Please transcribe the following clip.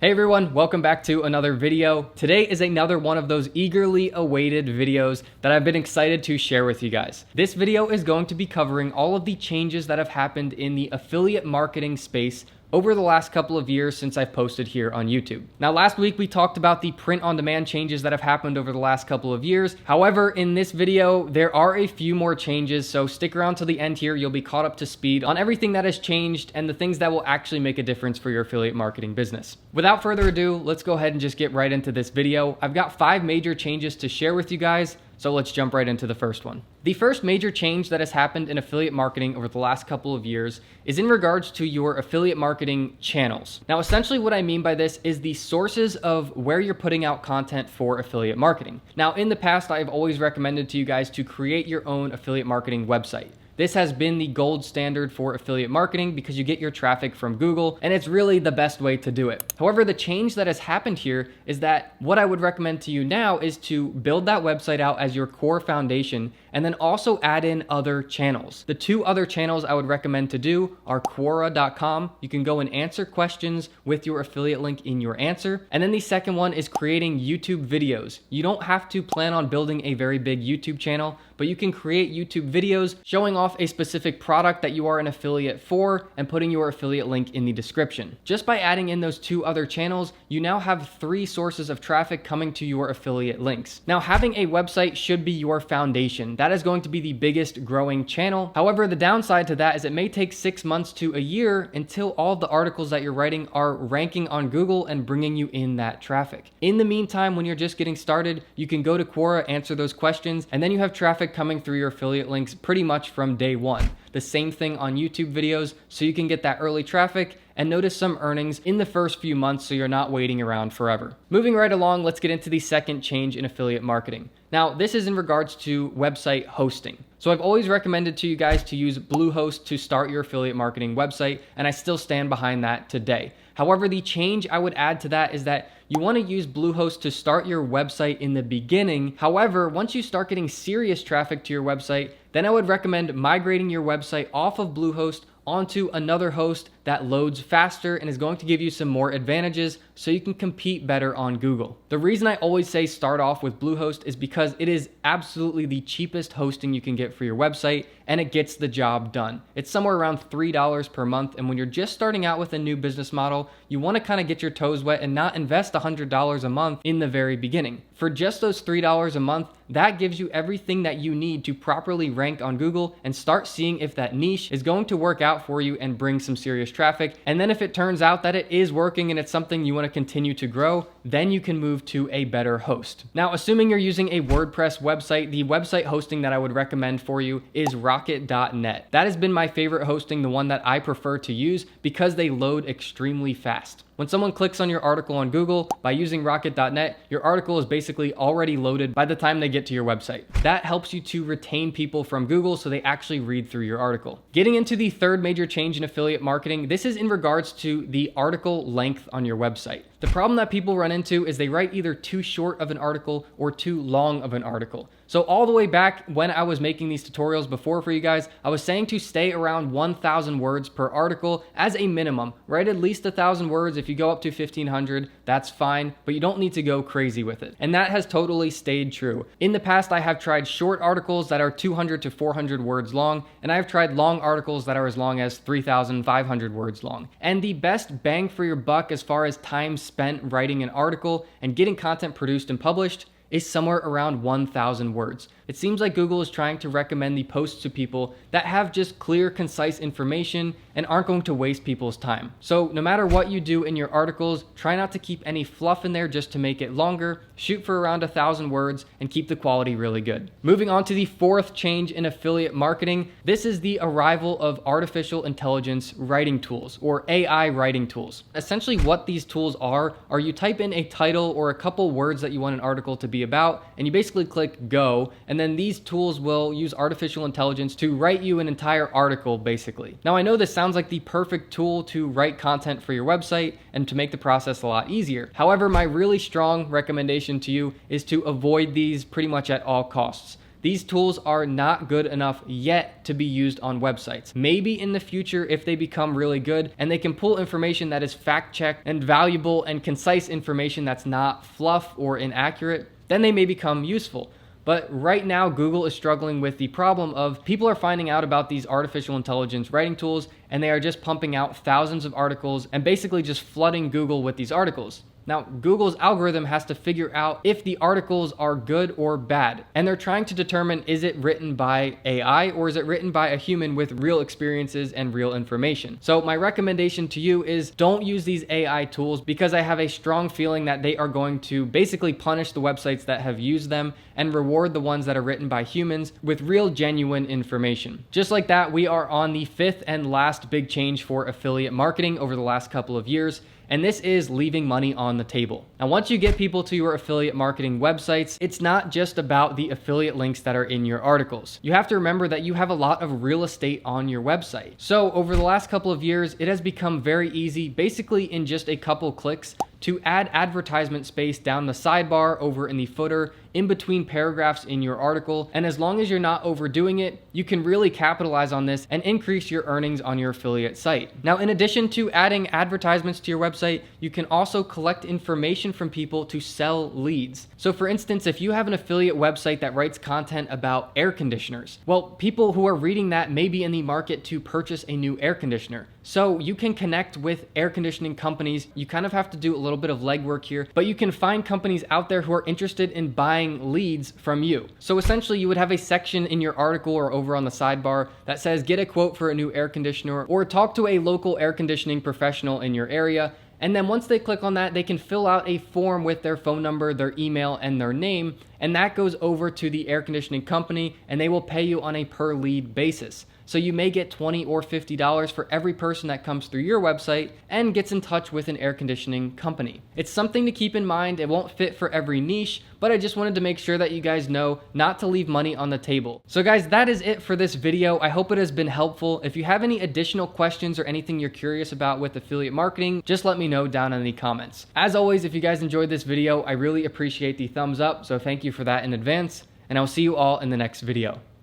Hey everyone, welcome back to another video. Today is another one of those eagerly awaited videos that I've been excited to share with you guys. This video is going to be covering all of the changes that have happened in the affiliate marketing space over the last couple of years since I've posted here on YouTube. Now, last week we talked about the print-on-demand changes that have happened over the last couple of years. However, in this video, there are a few more changes, so stick around till the end here. You'll be caught up to speed on everything that has changed and the things that will actually make a difference for your affiliate marketing business. Without further ado, let's go ahead and just get right into this video. I've got 5 major changes to share with you guys, so let's jump right into the first one. The first major change that has happened in affiliate marketing over the last couple of years is in regards to your affiliate marketing channels. Now, essentially what I mean by this is the sources of where you're putting out content for affiliate marketing. Now, in the past, I've always recommended to you guys to create your own affiliate marketing website. This has been the gold standard for affiliate marketing because you get your traffic from Google, and it's really the best way to do it. However, the change that has happened here is that what I would recommend to you now is to build that website out as your core foundation and then also add in other channels. The 2 other channels I would recommend to do are Quora.com. You can go and answer questions with your affiliate link in your answer. And then the second one is creating YouTube videos. You don't have to plan on building a very big YouTube channel, but you can create YouTube videos showing off a specific product that you are an affiliate for and putting your affiliate link in the description. Just by adding in those 2 other channels, you now have 3 sources of traffic coming to your affiliate links. Now, having a website should be your foundation. That is going to be the biggest growing channel. However, the downside to that is it may take 6 months to a year until all of the articles that you're writing are ranking on Google and bringing you in that traffic. In the meantime, when you're just getting started, you can go to Quora, answer those questions, and then you have traffic coming through your affiliate links pretty much from day one. The same thing on YouTube videos, so you can get that early traffic and notice some earnings in the first few months so you're not waiting around forever. Moving right along, let's get into the second change in affiliate marketing. Now, this is in regards to website hosting. So I've always recommended to you guys to use Bluehost to start your affiliate marketing website, and I still stand behind that today. However, the change I would add to that is that you want to use Bluehost to start your website in the beginning. However, once you start getting serious traffic to your website, then I would recommend migrating your website off of Bluehost onto another host that loads faster and is going to give you some more advantages so you can compete better on Google. The reason I always say start off with Bluehost is because it is absolutely the cheapest hosting you can get for your website, and it gets the job done. It's somewhere around $3 per month, and when you're just starting out with a new business model, you want to kind of get your toes wet and not invest $100 a month in the very beginning. For just those $3 a month, that gives you everything that you need to properly rank on Google and start seeing if that niche is going to work out for you and bring some serious traffic. And then if it turns out that it is working and it's something you want to continue to grow, then you can move to a better host. Now, assuming you're using a WordPress website, the website hosting that I would recommend for you is Rocket.net. That has been my favorite hosting, the one that I prefer to use because they load extremely fast. When someone clicks on your article on Google, by using Rocket.net, your article is basically already loaded by the time they get to your website. That helps you to retain people from Google so they actually read through your article. Getting into the third major change in affiliate marketing, this is in regards to the article length on your website. The problem that people run into is they write either too short of an article or too long of an article. So all the way back when I was making these tutorials before for you guys, I was saying to stay around 1,000 words per article as a minimum. Write at least 1,000 words. If you go up to 1,500, that's fine, but you don't need to go crazy with it. And that has totally stayed true. In the past, I have tried short articles that are 200 to 400 words long, and I've tried long articles that are as long as 3,500 words long. And the best bang for your buck as far as time spent writing an article and getting content produced and published is somewhere around 1,000 words. It seems like Google is trying to recommend the posts to people that have just clear, concise information and aren't going to waste people's time. So no matter what you do in your articles, try not to keep any fluff in there just to make it longer. Shoot for around 1,000 words and keep the quality really good. Moving on to the fourth change in affiliate marketing, this is the arrival of artificial intelligence writing tools, or AI writing tools. Essentially what these tools are you type in a title or a couple words that you want an article to be about, and you basically click go, and then these tools will use artificial intelligence to write you an entire article, basically. Now, I know this sounds like the perfect tool to write content for your website and to make the process a lot easier. However, my really strong recommendation to you is to avoid these pretty much at all costs. These tools are not good enough yet to be used on websites. Maybe in the future, if they become really good and they can pull information that is fact-checked and valuable and concise information that's not fluff or inaccurate, then they may become useful. But right now, Google is struggling with the problem of people are finding out about these artificial intelligence writing tools, and they are just pumping out thousands of articles and basically just flooding Google with these articles. Now, Google's algorithm has to figure out if the articles are good or bad, and they're trying to determine, is it written by AI or is it written by a human with real experiences and real information? So my recommendation to you is don't use these AI tools, because I have a strong feeling that they are going to basically punish the websites that have used them and reward the ones that are written by humans with real genuine information. Just like that, we are on the 5th and last big change for affiliate marketing over the last couple of years. And this is leaving money on the table. Now, once you get people to your affiliate marketing websites, it's not just about the affiliate links that are in your articles. You have to remember that you have a lot of real estate on your website. So over the last couple of years, it has become very easy, basically in just a couple clicks, to add advertisement space down the sidebar, over in the footer, in between paragraphs in your article. And as long as you're not overdoing it, you can really capitalize on this and increase your earnings on your affiliate site. Now, in addition to adding advertisements to your website, you can also collect information from people to sell leads. So for instance, if you have an affiliate website that writes content about air conditioners, well, people who are reading that may be in the market to purchase a new air conditioner. So you can connect with air conditioning companies. You kind of have to do a little bit of legwork here, but you can find companies out there who are interested in buying leads from you. So essentially you would have a section in your article or over on the sidebar that says, get a quote for a new air conditioner, or talk to a local air conditioning professional in your area. And then once they click on that, they can fill out a form with their phone number, their email, and their name. And that goes over to the air conditioning company, and they will pay you on a per lead basis. So you may get $20 or $50 for every person that comes through your website and gets in touch with an air conditioning company. It's something to keep in mind. It won't fit for every niche, but I just wanted to make sure that you guys know not to leave money on the table. So guys, that is it for this video. I hope it has been helpful. If you have any additional questions or anything you're curious about with affiliate marketing, just let me know down in the comments. As always, if you guys enjoyed this video, I really appreciate the thumbs up, so thank you for that in advance, and I'll see you all in the next video.